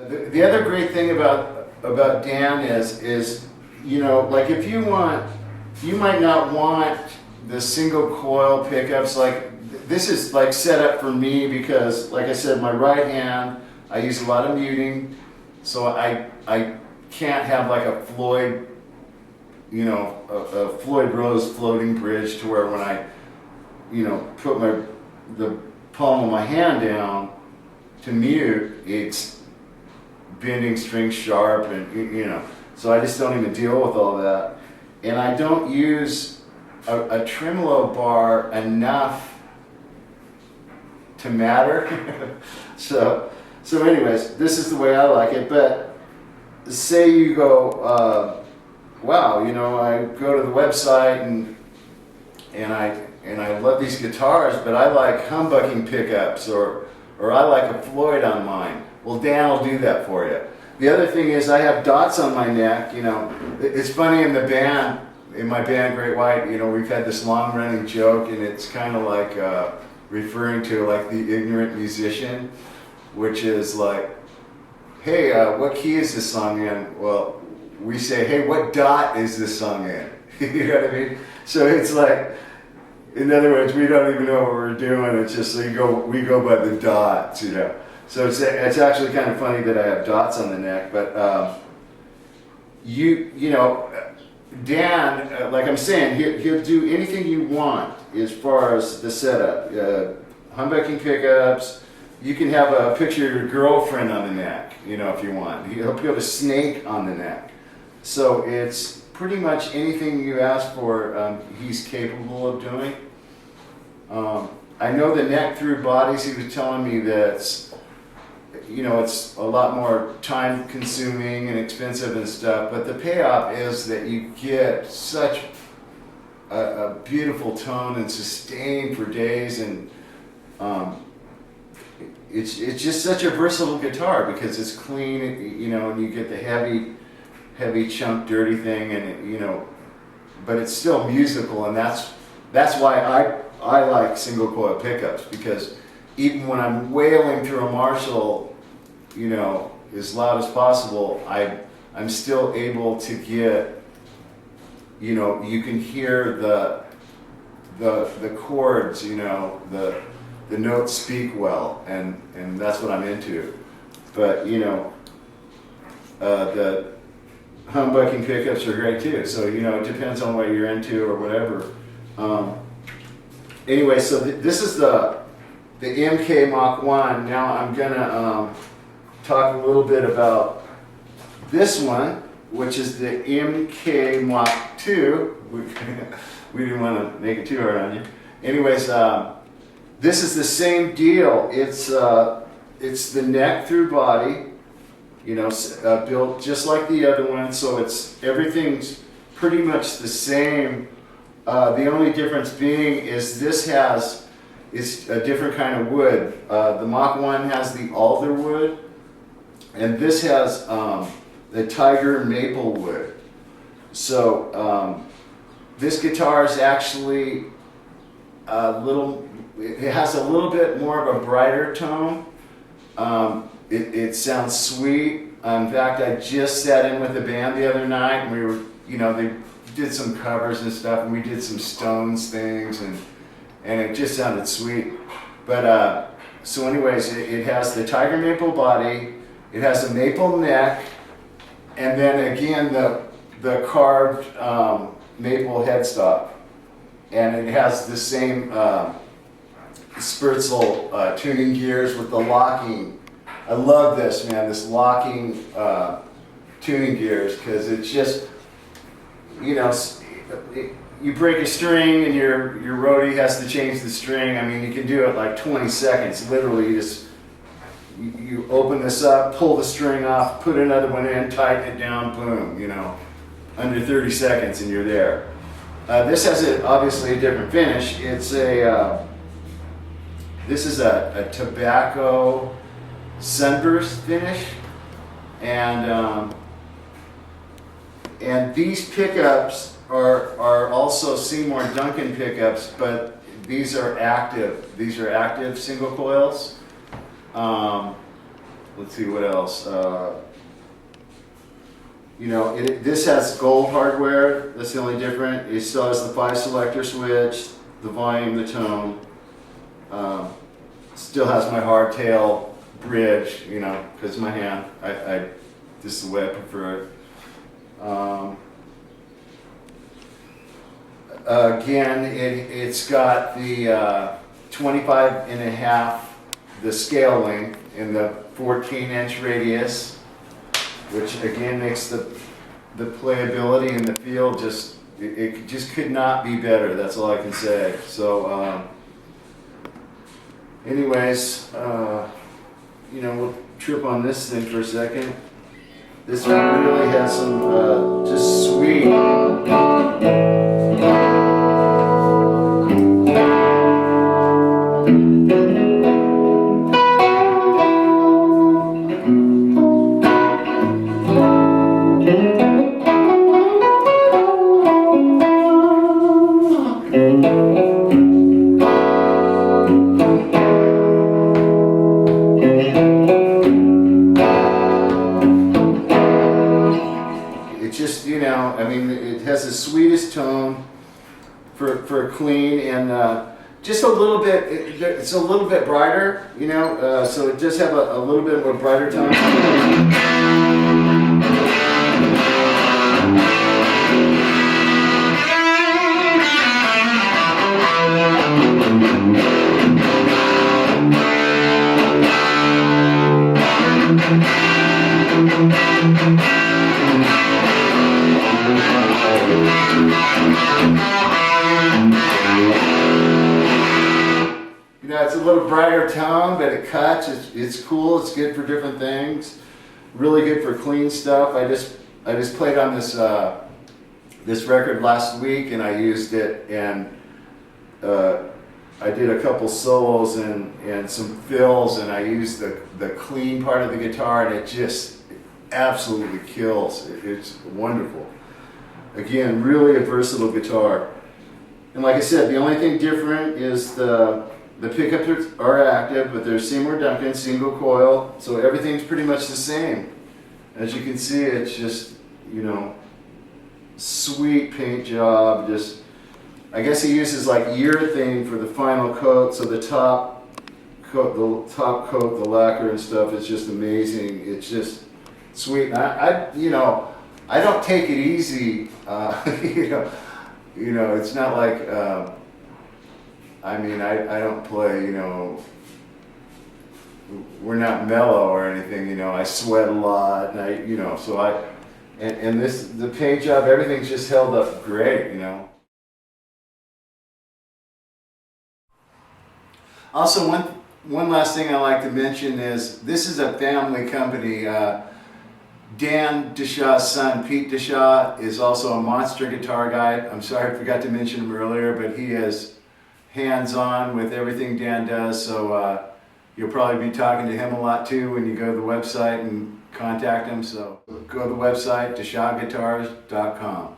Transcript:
the other great thing about Dan is, you know, like if you might not want the single coil pickups. Like this is like set up for me because, like I said, my right hand, I use a lot of muting, so I can't have like a Floyd, you know, a Floyd Rose floating bridge to where when I, you know, put the palm of my hand down to mute, it's bending strings sharp, and you know, so I just don't even deal with all that. And I don't use a tremolo bar enough to matter. so anyways, this is the way I like it. But say you go, wow, you know, I go to the website and I love these guitars, but I like humbucking pickups, or I like a Floyd on mine. Well, Dan will do that for you. The other thing is I have dots on my neck. You know, it's funny in my band Great White, you know, we've had this long running joke, and it's kind of like referring to like the ignorant musician, which is like, hey, what key is this song in? Well, we say, hey, what dot is this song in? You know what I mean? So it's like, in other words, we don't even know what we're doing. It's just we go by the dots, you know. So it's actually kind of funny that I have dots on the neck. But you know, Dan, like I'm saying, he'll do anything you want as far as the setup. Humbucking pickups. You can have a picture of your girlfriend on the neck, you know, if you want. He'll put a snake on the neck. So it's pretty much anything you ask for, he's capable of doing. I know the neck through bodies, he was telling me that, you know, it's a lot more time consuming and expensive and stuff, but the payoff is that you get such a beautiful tone and sustain for days, and it's just such a versatile guitar because it's clean, you know, and you get the heavy chunk dirty thing, and you know, but it's still musical, and that's why I like single coil pickups, because even when I'm wailing through a Marshall, you know, as loud as possible, I'm still able to get, you know, you can hear the chords, you know, the notes speak well, and that's what I'm into. But you know, the humbucking pickups are great too. So you know, it depends on what you're into or whatever. Anyway, so this is the MK Mach 1. Now I'm gonna talk a little bit about this one, which is the MK Mach 2. We didn't want to make it too hard on you. Anyways, this is the same deal. It's the neck through body, you know, built just like the other one. So everything's pretty much the same. The only difference being is it's a different kind of wood. The Mach 1 has the alder wood, and this has the tiger maple wood. So this guitar is actually it has a little bit more of a brighter tone. It sounds sweet. In fact, I just sat in with the band the other night, and we were, you know, they did some covers and stuff, and we did some Stones things, and it just sounded sweet. But so anyways, it has the tiger maple body, it has a maple neck, and then again the carved maple headstock, and it has the same Spurzel tuning gears with the locking. I love this, man, this locking tuning gears, because it's just, you know, you break a string and your roadie has to change the string. I mean, you can do it like 20 seconds. Literally, you open this up, pull the string off, put another one in, tighten it down, boom, you know, under 30 seconds and you're there. This has obviously a different finish. It's this is a tobacco sunburst finish, and these pickups are also Seymour Duncan pickups, but these are active. These are active single coils. let's see what else. You know, this has gold hardware. That's the only different. It still has the 5 selector switch, the volume, the tone. Still has my hardtail bridge, you know, because my hand. This is the way I prefer it. Again, it's got the 25.5, the scale length, and the 14-inch radius, which again makes the playability and the feel just, it just could not be better. That's all I can say. So anyways, you know, we'll trip on this thing for a second. This one really has some just sweet. Just, you know, I mean, it has the sweetest tone for clean, and just a little bit, it's a little bit brighter, you know, so it does have a little bit of a brighter tone. You know, it's a little brighter tone, but it cuts. It's cool. It's good for different things. Really good for clean stuff. I just played on this this record last week, and I used it, and I did a couple solos and some fills, and I used the clean part of the guitar, and it just absolutely kills. It's wonderful. Again, really a versatile guitar. And like I said, the only thing different is the pickups are active, but they're Seymour Duncan single coil, so everything's pretty much the same. As you can see, it's just, you know, sweet paint job. Just, I guess he uses like urethane for the final coat, so the top coat, the lacquer and stuff is just amazing. It's just sweet. And you know, I don't take it easy. You know, it's not like. I mean, I don't play, you know, we're not mellow or anything, you know, I sweat a lot, and you know, so and the paint job, everything's just held up great, you know. Also, one last thing I like to mention is, this is a family company. Dan Dishaw's son, Pete Dishaw, is also a monster guitar guy. I'm sorry I forgot to mention him earlier, but he is hands-on with everything Dan does, so you'll probably be talking to him a lot too when you go to the website and contact him. So go to the website, dishawguitars.com.